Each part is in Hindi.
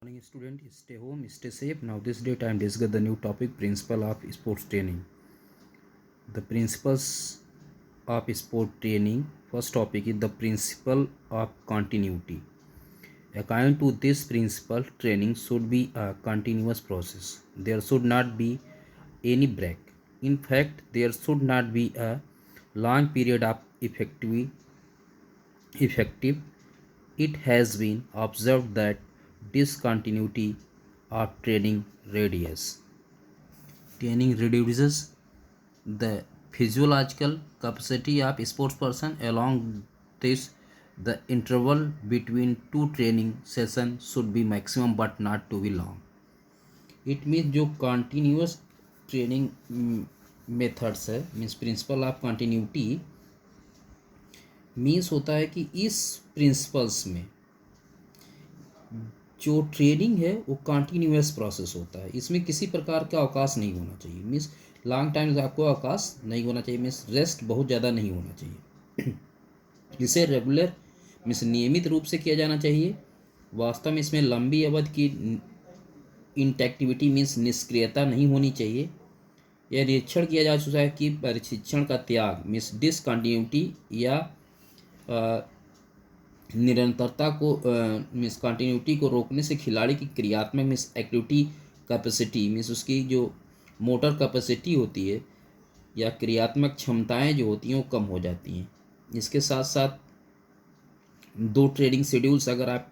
Morning student, stay home, stay safe. Now this date I am discuss the new topic, principle of sports training. The principles of sport training. First topic is the principle of continuity. According to this principle, training should be a continuous process. There should not be any break. In fact, there should not be a long period of effective. It has been observed that discontinuity of training reduces the physiological capacity of sports person. Along this, the interval between two training sessions should be maximum but not to be long. It means जो continuous training methods है, means principle of continuity means होता है कि इस प्रिंसिपल्स में जो ट्रेनिंग है वो कंटिन्यूअस प्रोसेस होता है। इसमें किसी प्रकार का अवकाश नहीं होना चाहिए, मीन्स लॉन्ग टाइम आपको अवकाश नहीं होना चाहिए, मीन्स रेस्ट बहुत ज़्यादा नहीं होना चाहिए। इसे रेगुलर मीन्स नियमित रूप से किया जाना चाहिए। वास्तव में इसमें लंबी अवधि की इनएक्टिविटी मीन्स निष्क्रियता नहीं होनी चाहिए। यह निरीक्षण किया जा सकता है कि प्रशिक्षण का त्याग मीन्स डिसकंटिन्यूटी या निरंतरता को मीन्स कंटिन्यूटी को रोकने से खिलाड़ी की क्रियात्मक मीन्स एक्टिविटी कैपेसिटी मीन्स उसकी जो मोटर कैपेसिटी होती है या क्रियात्मक क्षमताएं जो होती हैं वो कम हो जाती हैं। इसके साथ साथ दो ट्रेनिंग शेड्यूल्स अगर आप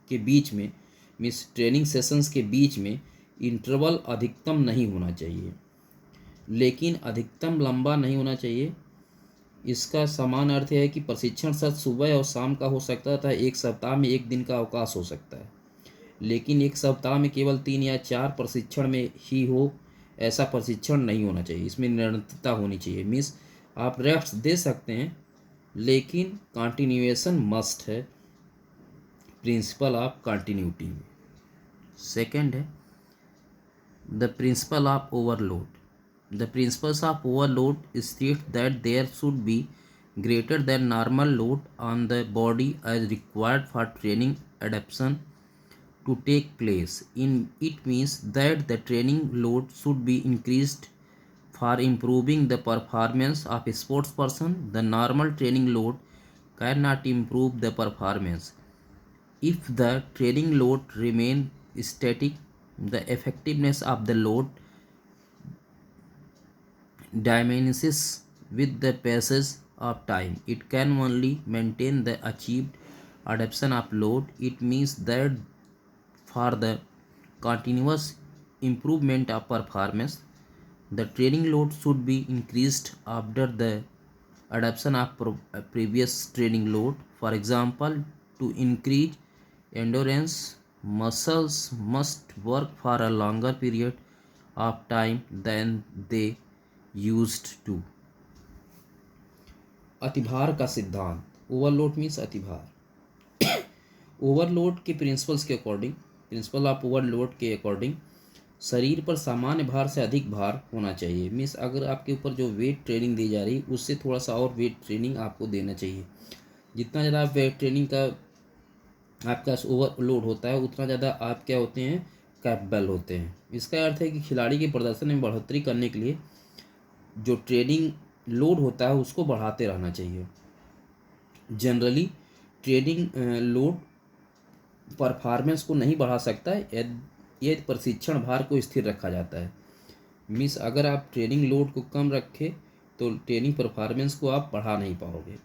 के बीच में मीन्स ट्रेनिंग सेशंस के बीच में इंटरवल अधिकतम नहीं होना चाहिए, लेकिन अधिकतम लंबा नहीं होना चाहिए। इसका समान अर्थ है कि प्रशिक्षण सत्र सुबह और शाम का हो सकता था, एक सप्ताह में एक दिन का अवकाश हो सकता है, लेकिन एक सप्ताह में केवल 3 या 4 प्रशिक्षण में ही हो ऐसा प्रशिक्षण नहीं होना चाहिए। इसमें निरंतरता होनी चाहिए, मीन्स आप रेस्ट दे सकते हैं लेकिन कंटिन्यूएशन मस्ट है प्रिंसिपल ऑफ कंटिन्यूटी में। सेकंड है the principle of overload. The principles of overload state that there should be greater than normal load on the body as required for training adaptation to take place. It means that the training load should be increased for improving the performance of a sports person. The normal training load cannot improve the performance. If the training load remains static, the effectiveness of the load diminishes with the passage of time. It can only maintain the achieved adaptation of load. It means that for the continuous improvement of performance, the training load should be increased after the adaptation of previous training load. For example, to increase endurance, muscles must work for a longer period of time than they used to. अतिभार का सिद्धांत. ओवरलोड मीन्स अतिभार. ओवरलोड के प्रिंसिपल्स के अकॉर्डिंग, प्रिंसिपल ऑफ ओवरलोड के अकॉर्डिंग शरीर पर सामान्य भार से अधिक भार होना चाहिए। मीन्स अगर आपके ऊपर जो वेट ट्रेनिंग दी जा रही उससे थोड़ा सा और वेट ट्रेनिंग आपको देना चाहिए। जितना ज़्यादा वेट ट्रेनिंग का आपका ओवरलोड होता है उतना ज़्यादा आप क्या होते हैं, कैपेबल होते हैं। इसका अर्थ है कि खिलाड़ी के प्रदर्शन में बढ़ोतरी करने के लिए जो ट्रेनिंग लोड होता है उसको बढ़ाते रहना चाहिए। जनरली ट्रेनिंग लोड परफॉर्मेंस को नहीं बढ़ा सकता है यदि प्रशिक्षण भार को स्थिर रखा जाता है। मीन्स अगर आप ट्रेनिंग लोड को कम रखें तो ट्रेनिंग परफॉर्मेंस को आप बढ़ा नहीं पाओगे।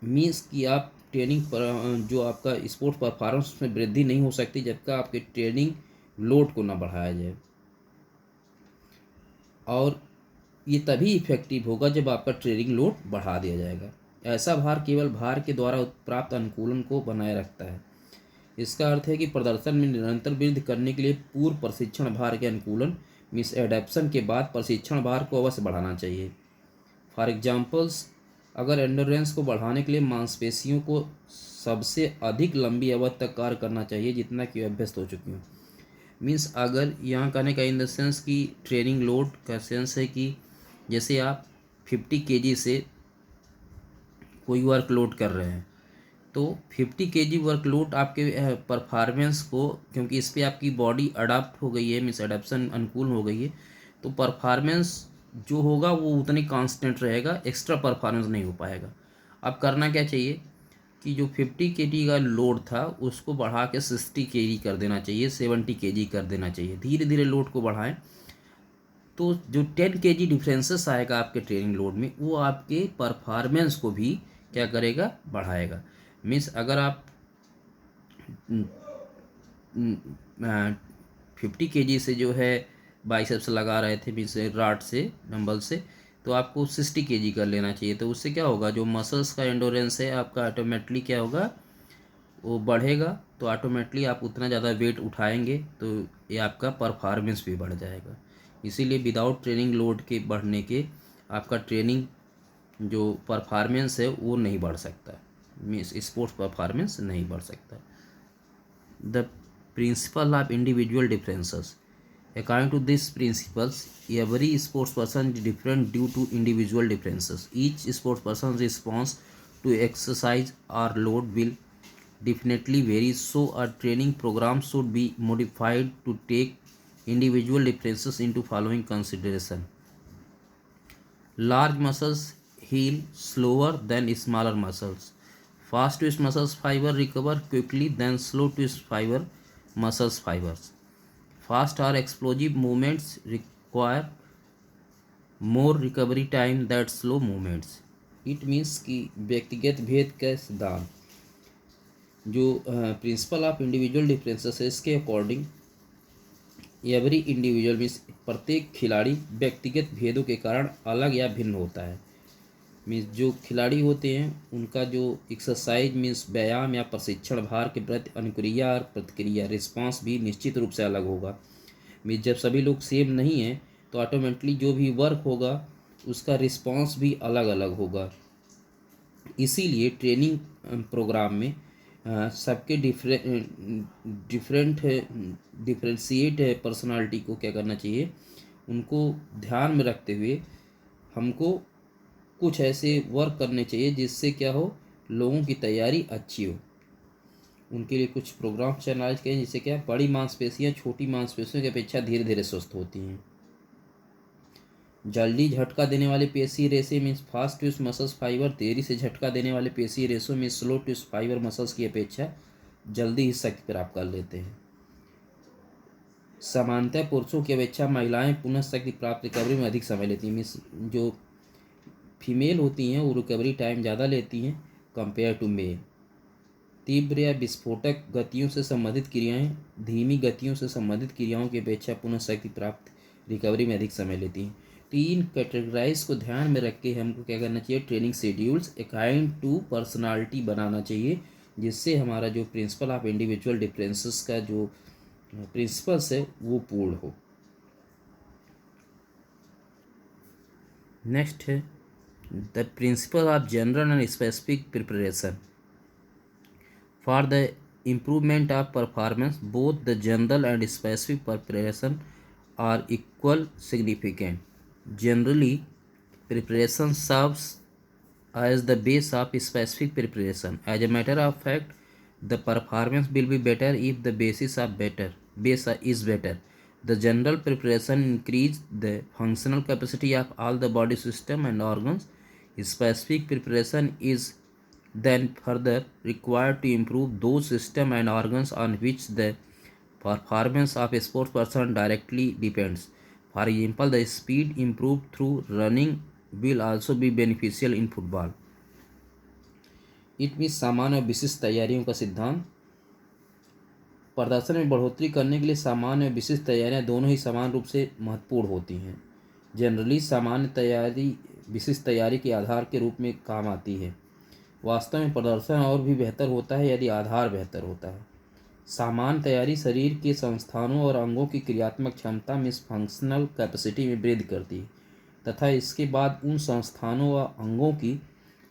मीन्स कि आप ट्रेनिंग पर जो आपका स्पोर्ट्स परफॉर्मेंस में वृद्धि नहीं हो सकती जब तक आपके ट्रेनिंग लोड को ना बढ़ाया जाए, और ये तभी इफेक्टिव होगा जब आपका ट्रेनिंग लोड बढ़ा दिया जाएगा। ऐसा भार केवल भार के द्वारा प्राप्त अनुकूलन को बनाए रखता है। इसका अर्थ है कि प्रदर्शन में निरंतर वृद्धि करने के लिए पूर्व प्रशिक्षण भार के अनुकूलन मीन्स एडेप्शन के बाद प्रशिक्षण भार को अवश्य बढ़ाना चाहिए। फॉर एग्जाम्पल्स, अगर एंडोरेंस को बढ़ाने के लिए मांसपेशियों को सबसे अधिक लंबी अवधि तक कार्य करना चाहिए जितना कि अभ्यस्त हो चुकी हूँ। मीन्स अगर यहाँ कहने का इन द सेंस कि ट्रेनिंग लोड का सेंस है कि जैसे आप 50 kg से कोई वर्क लोड कर रहे हैं तो 50 kg वर्कलोड आपके परफॉर्मेंस को, क्योंकि इस पर आपकी बॉडी अडाप्ट हो गई है, मीन्स अडेप्शन अनुकूल हो गई है, तो परफॉर्मेंस जो होगा वो उतनी कांस्टेंट रहेगा, एक्स्ट्रा परफॉर्मेंस नहीं हो पाएगा। अब करना क्या चाहिए कि जो 50 kg का लोड था उसको बढ़ा के 60 kg कर देना चाहिए, 70 kg कर देना चाहिए। धीरे धीरे लोड को बढ़ाएं तो जो 10 kg डिफरेंसेस आएगा आपके ट्रेनिंग लोड में, वो आपके परफॉर्मेंस को भी क्या करेगा, बढ़ाएगा। मीन्स अगर आप 50 kg से जो है बाइसेप्स लगा रहे थे, मीन्स राड से, डंबल से, तो आपको 60 kg कर लेना चाहिए। तो उससे क्या होगा, जो मसल्स का एंडोरेंस है आपका ऑटोमेटिकली क्या होगा, वो बढ़ेगा। तो ऑटोमेटिकली आप उतना ज़्यादा वेट उठाएंगे तो ये आपका परफॉर्मेंस भी बढ़ जाएगा। इसीलिए विदाउट ट्रेनिंग लोड के बढ़ने के आपका ट्रेनिंग जो परफॉर्मेंस है वो नहीं बढ़ सकता, मीन्स स्पोर्ट्स परफॉर्मेंस नहीं बढ़ सकता। The principle of individual differences. According to these principles, every sports person is different due to individual differences. Each sports person's response to exercise or load will definitely vary, so a training program should be modified to take individual differences into following consideration. Large muscles heal slower than smaller muscles. Fast twitch muscles fiber recover quickly than slow twitch fiber muscles fibers. Fast or explosive movements require more recovery time than slow movements. It means कि व्यक्तिगत भेद का सिद्धांत, जो प्रिंसिपल ऑफ इंडिविजुअल डिफरेंसेस है, इसके अकॉर्डिंग एवरी इंडिविजुअल मीन्स प्रत्येक खिलाड़ी व्यक्तिगत भेदों के कारण अलग या भिन्न होता है। मीन्स जो खिलाड़ी होते हैं उनका जो एक्सरसाइज मीन्स व्यायाम या प्रशिक्षण भार के प्रति अनुक्रिया और प्रतिक्रिया रिस्पांस भी निश्चित रूप से अलग होगा। मीन्स जब सभी लोग सेम नहीं हैं तो ऑटोमेटिकली जो भी वर्क होगा उसका रिस्पांस भी अलग अलग होगा। इसीलिए ट्रेनिंग प्रोग्राम में सबके डिफरेंशिएट पर्सनालिटी को क्या करना चाहिए, उनको ध्यान में रखते हुए हमको कुछ ऐसे वर्क करने चाहिए जिससे क्या हो, लोगों की तैयारी अच्छी हो। उनके लिए कुछ प्रोग्राम चलाए गए जिससे क्या, बड़ी मांसपेशियां छोटी मांसपेशियों की अपेक्षा धीरे धीरे स्वस्थ होती हैं। जल्दी झटका देने वाले पेशी रेशे means fast twist muscles fibre देरी से झटका देने वाले पेशी रेशों में स्लो ट्विस्ट फाइबर मसल्स की अपेक्षा जल्दी ही शक्ति प्राप्त कर लेते हैं। सामान्यतः पुरुषों की अपेक्षा महिलाएं पुनः शक्ति प्राप्त रिकवरी में अधिक समय लेती हैं। मीन्स जो फीमेल होती हैं वो रिकवरी टाइम ज़्यादा लेती हैं कंपेयर टू मेल। तीव्र या विस्फोटक गतियों से संबंधित क्रियाएं धीमी गतियों से संबंधित क्रियाओं की अपेक्षा पुनः शक्ति प्राप्त रिकवरी में अधिक समय लेती हैं। तो इन कैटेगराइज को ध्यान में रख के हमको क्या करना चाहिए, training schedules according to personality बनाना चाहिए, जिससे हमारा जो प्रिंसिपल ऑफ इंडिविजुअल डिफरेंसेस का जो प्रिंसिपल्स है वो पूर्ण हो। नेक्स्ट है the principle of general and specific preparation for the improvement of performance. Both the general and specific preparation are equal significant. Generally, preparation serves as the base of specific preparation. As a matter of fact, the performance will be better if the base is better. The general preparation increase the functional capacity of all the body system and organs. Specific preparation is then further required to improve those systems and organs on which the performance of a sports person directly depends. For example, the speed improved through running will also be beneficial in football. It means सामान्य और विशिष्ट तैयारियों का सिद्धांत। प्रदर्शन में बढ़ोतरी करने के लिए सामान्य और विशिष्ट तैयारियां दोनों ही समान रूप से महत्वपूर्ण होती हैं। जनरली सामान्य तैयारी विशिष्ट तैयारी के आधार के रूप में काम आती है। वास्तव में प्रदर्शन और भी बेहतर होता है यदि आधार बेहतर होता है। सामान्य तैयारी शरीर के संस्थानों और अंगों की क्रियात्मक क्षमता में फंक्शनल कैपेसिटी में वृद्धि करती है तथा इसके बाद उन संस्थानों व अंगों की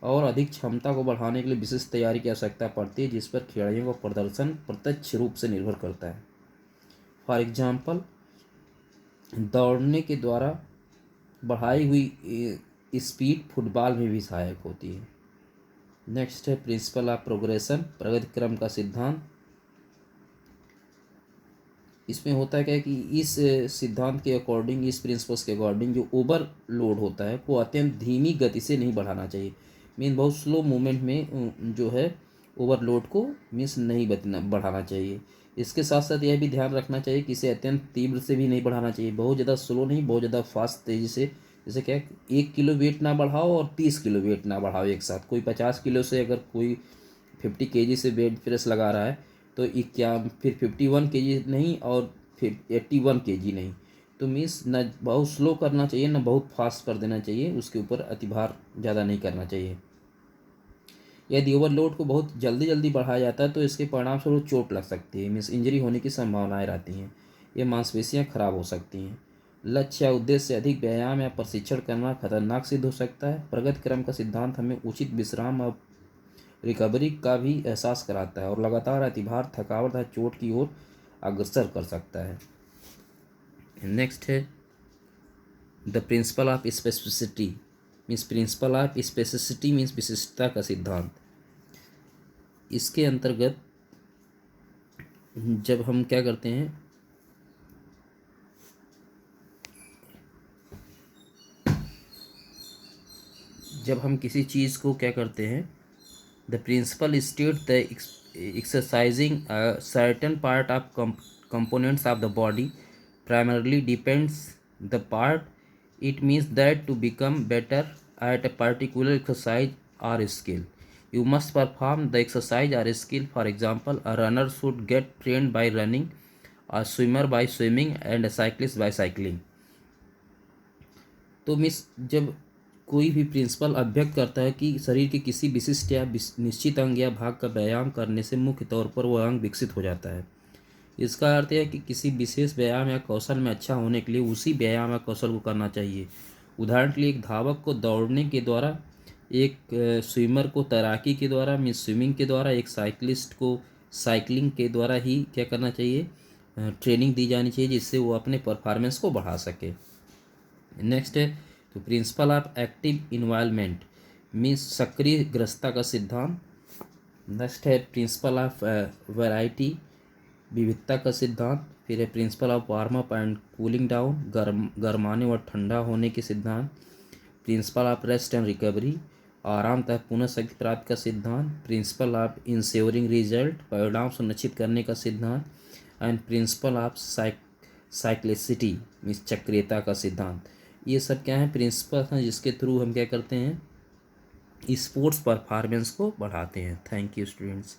और अधिक क्षमता को बढ़ाने के लिए विशिष्ट तैयारी की आवश्यकता पड़ती है, जिस पर खिलाड़ियों का प्रदर्शन प्रत्यक्ष रूप से निर्भर करता है। फॉर एग्जाम्पल, दौड़ने के द्वारा बढ़ाई हुई स्पीड फुटबॉल में भी सहायक होती है। नेक्स्ट है प्रिंसिपल ऑफ प्रोग्रेशन, प्रगति क्रम का सिद्धांत। इसमें होता है क्या है कि इस सिद्धांत के अकॉर्डिंग, इस प्रिंसिपल्स के अकॉर्डिंग जो ओवरलोड होता है वो अत्यंत धीमी गति से नहीं बढ़ाना चाहिए। मीन बहुत स्लो मूवमेंट में जो है ओवरलोड को मीन्स नहीं बढ़ाना चाहिए। इसके साथ साथ यह भी ध्यान रखना चाहिए कि इसे अत्यंत तीव्र से भी नहीं बढ़ाना चाहिए, बहुत ज़्यादा स्लो नहीं, बहुत ज़्यादा फास्ट तेज़ी से। जैसे क्या 1 किलो वेट ना बढ़ाओ और 30 किलो वेट ना बढ़ाओ एक साथ। कोई 50 किलो से अगर कोई 50 kg से बेड प्रेस लगा रहा है तो क्या फिर 51 kg नहीं और फिर 81 kg नहीं। तो मीन्स न बहुत स्लो करना चाहिए ना बहुत फास्ट कर देना चाहिए, उसके ऊपर अतिभार ज़्यादा नहीं करना चाहिए। यदि ओवरलोड को बहुत जल्दी जल्दी बढ़ाया जाता है तो इसके परिणाम स्वरूप चोट लग सकती है, मीन्स इंजरी होने की संभावनाएं रहती हैं। ये मांसपेशियां खराब हो सकती हैं। लक्ष्य या उद्देश्य से अधिक व्यायाम या प्रशिक्षण करना खतरनाक सिद्ध हो सकता है। प्रगति क्रम का सिद्धांत हमें उचित विश्राम और रिकवरी का भी एहसास कराता है और लगातार अतिभार थकावट या चोट की ओर अग्रसर कर सकता है। नेक्स्ट है the principle of specificity, means principle of specificity means विशिष्टता का सिद्धांत। इसके अंतर्गत जब हम क्या करते हैं, जब हम किसी चीज़ को क्या करते हैं, the principal state the exercising a certain part of components of the body primarily depends the part. It means that to become better at a particular exercise or skill you must perform the exercise or skill. For example, a runner should get trained by running, a swimmer by swimming, and a cyclist by cycling. तो मिस जब कोई भी प्रिंसिपल अभ्यक्त करता है कि शरीर के किसी विशिष्ट या निश्चित अंग या भाग का व्यायाम करने से मुख्य तौर पर वह अंग विकसित हो जाता है। इसका अर्थ है कि किसी विशेष व्यायाम या कौशल में अच्छा होने के लिए उसी व्यायाम या कौशल को करना चाहिए। उदाहरण के लिए एक धावक को दौड़ने के द्वारा, एक स्विमर को तैराकी के द्वारा मीन्स स्विमिंग के द्वारा, एक साइकिलिस्ट को साइकिलिंग के द्वारा ही क्या करना चाहिए, ट्रेनिंग दी जानी चाहिए जिससे वो अपने परफॉर्मेंस को बढ़ा सके। नेक्स्ट है तो principle of active environment means सक्रिय ग्रस्ता का सिद्धांत। नेक्स्ट है प्रिंसिपल ऑफ वैरायटी, विविधता का सिद्धांत। फिर है principle of warm up and cooling down, गर्माने और ठंडा होने के सिद्धांत। Principle of rest and recovery, आराम तक पुनः शक्ति प्राप्ति का सिद्धांत। प्रिंसिपल ऑफ इंश्योरिंग रिजल्ट, परिणाम सुनिश्चित करने का सिद्धांत। And principle of cyclicity means चक्रियता का सिद्धांत। ये सब क्या है, प्रिंसिपल हैं जिसके थ्रू हम क्या करते हैं, स्पोर्ट्स परफॉर्मेंस को बढ़ाते हैं। Thank you students.